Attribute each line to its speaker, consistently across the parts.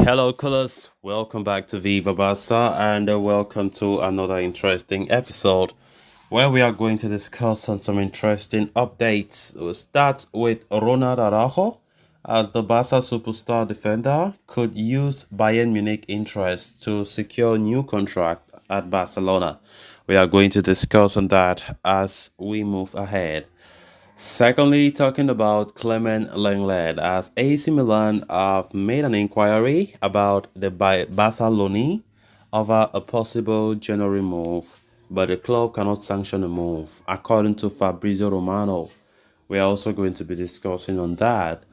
Speaker 1: Hello, colors. Welcome back to Viva Basa and welcome to another interesting episode where we are going to discuss on some interesting updates. We'll start with Ronald Araujo as the Barca superstar defender could use Bayern Munich interest to secure new contract at Barcelona. We are going to discuss on that as we move ahead. Secondly, talking about Clement Lenglet, as AC Milan have made an inquiry about the Barcelona over a possible January move, but the club cannot sanction a move, according to Fabrizio Romano. We are also going to be discussing on that.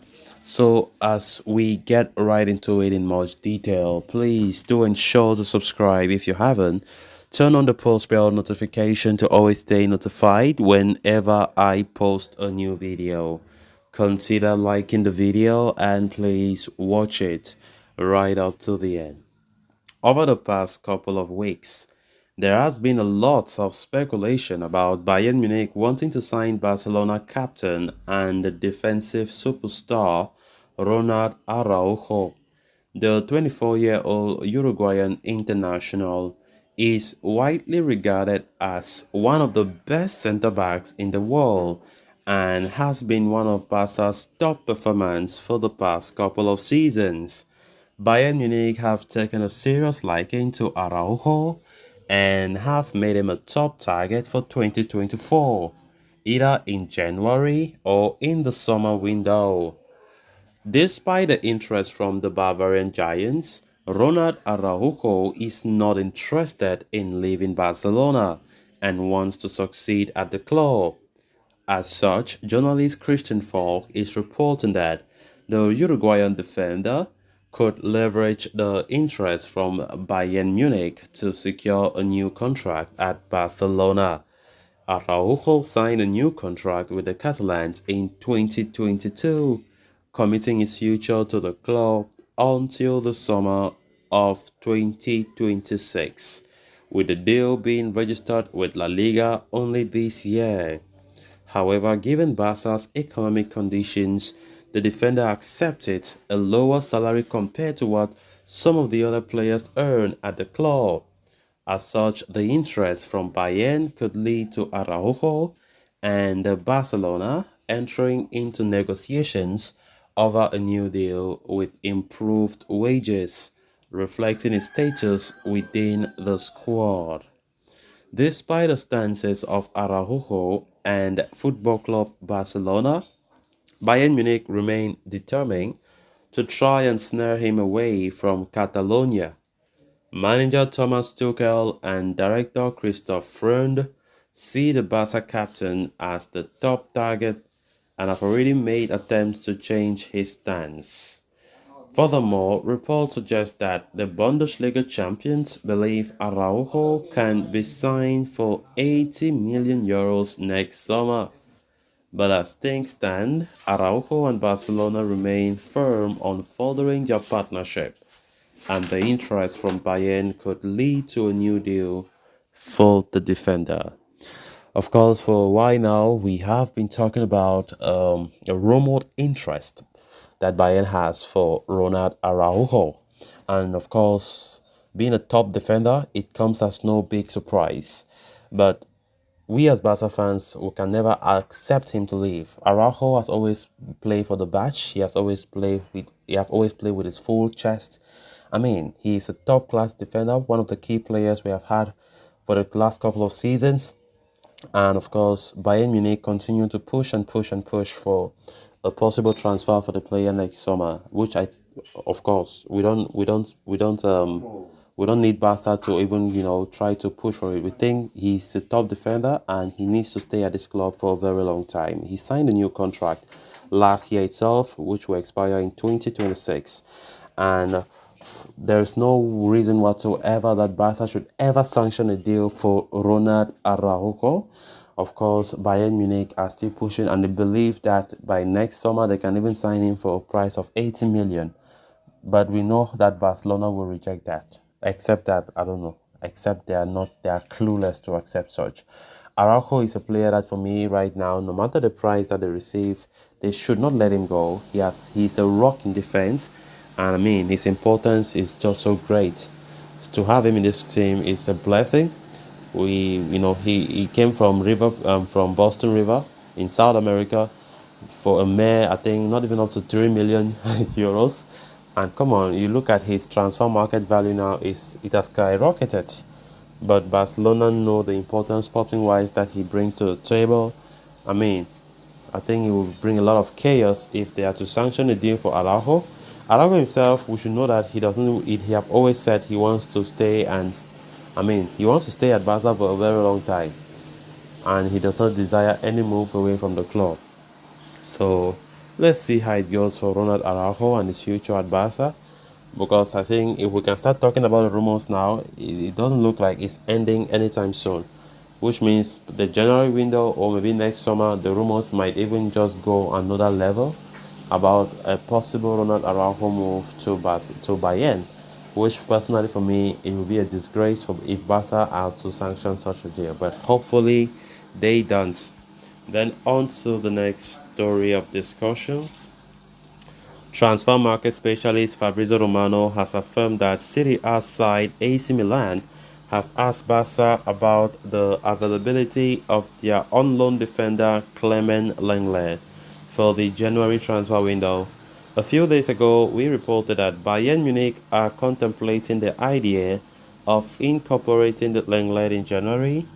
Speaker 1: So, as we get right into it in much detail, please do ensure to subscribe if you haven't. Turn on the post bell notification to always stay notified whenever I post a new video. Consider liking the video and please watch it right up to the end. Over the past couple of weeks, there has been a lot of speculation about Bayern Munich wanting to sign Barcelona captain and defensive superstar Ronald Araujo. The 24-year-old Uruguayan international is widely regarded as one of the best centre-backs in the world and has been one of Barca's top performers for the past couple of seasons. Bayern Munich have taken a serious liking to Araujo and have made him a top target for 2024, either in January or in the summer window. Despite the interest from the Bavarian Giants, Ronald Araujo is not interested in leaving Barcelona and wants to succeed at the club. As such, journalist Christian Falk is reporting that the Uruguayan defender could leverage the interest from Bayern Munich to secure a new contract at Barcelona. Araujo signed a new contract with the Catalans in 2022, committing his future to the club until the summer of 2026, with the deal being registered with La Liga only this year. However, given Barca's economic conditions, the defender accepted a lower salary compared to what some of the other players earn at the club. As such, the interest from Bayern could lead to Araujo and Barcelona entering into negotiations over a new deal with improved wages, reflecting his status within the squad. Despite the stances of Araujo and Football Club Barcelona, Bayern Munich remain determined to try and snare him away from Catalonia. Manager Thomas Tuchel and director Christoph Freund see the Barca captain as the top target and have already made attempts to change his stance. Furthermore, reports suggest that the Bundesliga champions believe Araujo can be signed for 80 million euros next summer. But as things stand, Araujo and Barcelona remain firm on furthering their partnership, and the interest from Bayern could lead to a new deal for the defender. Of course, for a while now, we have been talking about a rumored interest that Bayern has for Ronald Araujo. And of course, being a top defender, it comes as no big surprise. But we as Barca fans, we can never accept him to leave. Araujo has always played for the batch. He have always played with his full chest. I mean, he's a top class defender, one of the key players we have had for the last couple of seasons. And of course, Bayern Munich continue to push and push and push for a possible transfer for the player next summer, which of course, we don't need Barca to even, try to push for it. We think he's a top defender and he needs to stay at this club for a very long time. He signed a new contract last year itself, which will expire in 2026. And there's no reason whatsoever that Barca should ever sanction a deal for Ronald Araujo. Of course, Bayern Munich are still pushing and they believe that by next summer they can even sign him for a price of 80 million. But we know that Barcelona will reject that. Except that, I don't know, except they are clueless to accept such. Araujo is a player that for me right now, no matter the price that they receive, they should not let him go. He's a rock in defense And I mean, his importance is just so great. To have him in this team is a blessing. He came from from Boston River in South America for a mere, I think, not even up to 3 million euros. And come on, you look at his transfer market value now, it has skyrocketed. But Barcelona know the importance sporting wise that he brings to the table. I mean, I think it will bring a lot of chaos if they are to sanction a deal for Araujo. Araujo himself, we should know that he doesn't. He have always said he wants to stay, and I mean, he wants to stay at Barca for a very long time, and he does not desire any move away from the club. So let's see how it goes for Ronald Araujo and his future at Barca. Because I think if we can start talking about the rumors now, it doesn't look like it's ending anytime soon. Which means the January window or maybe next summer, the rumors might even just go another level about a possible Ronald Araujo move to Bayern. Which personally for me, it would be a disgrace for if Barca are to sanction such a deal. But hopefully they don't. Then on to the next story of discussion. Transfer market specialist Fabrizio Romano has affirmed that Serie A side AC Milan have asked Barca about the availability of their on-loan defender Clement Lenglet for the January transfer window. A few days ago, we reported that Bayern Munich are contemplating the idea of incorporating the Lenglet in January,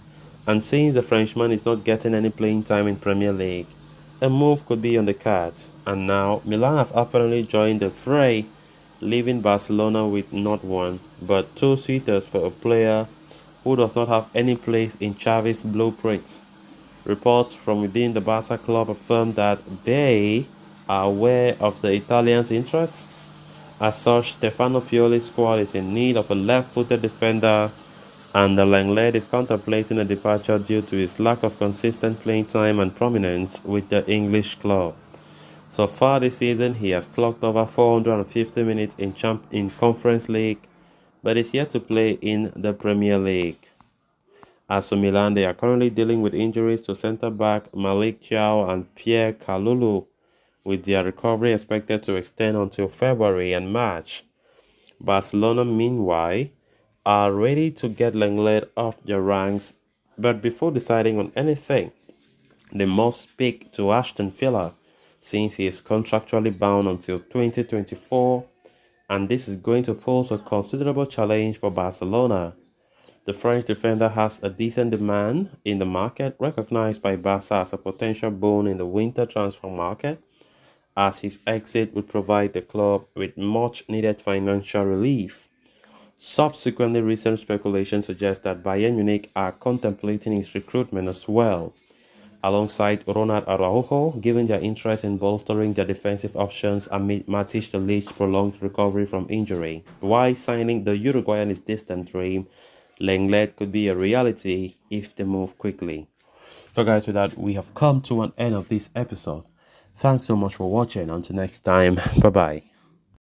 Speaker 1: and since the Frenchman is not getting any playing time in Premier League, a move could be on the cards. And now Milan have apparently joined the fray, leaving Barcelona with not one, but two suitors for a player who does not have any place in Xavi's blueprint. Reports from within the Barca club affirm that they are aware of the Italians' interests. As such, Stefano Pioli's squad is in need of a left-footed defender, and the Lenglet is contemplating a departure due to his lack of consistent playing time and prominence with the English club. So far this season, he has clocked over 450 minutes in Conference League, but is yet to play in the Premier League. As for Milan, they are currently dealing with injuries to centre-back Malik Chow and Pierre Kalulu, with their recovery expected to extend until February and March. Barcelona, meanwhile, are ready to get Lenglet off their ranks, but before deciding on anything, they must speak to Ashton Villa since he is contractually bound until 2024, and this is going to pose a considerable challenge for Barcelona. The French defender has a decent demand in the market, recognized by Barca as a potential boon in the winter transfer market, as his exit would provide the club with much needed financial relief. Subsequently, recent speculation suggests that Bayern Munich are contemplating his recruitment as well, alongside Ronald Araujo, given their interest in bolstering their defensive options amid Matic de Ligt's prolonged recovery from injury. Why signing the Uruguayan is distant dream, Lenglet could be a reality if they move quickly. So guys, with that, we have come to an end of this episode. Thanks so much for watching. Until next time, bye bye.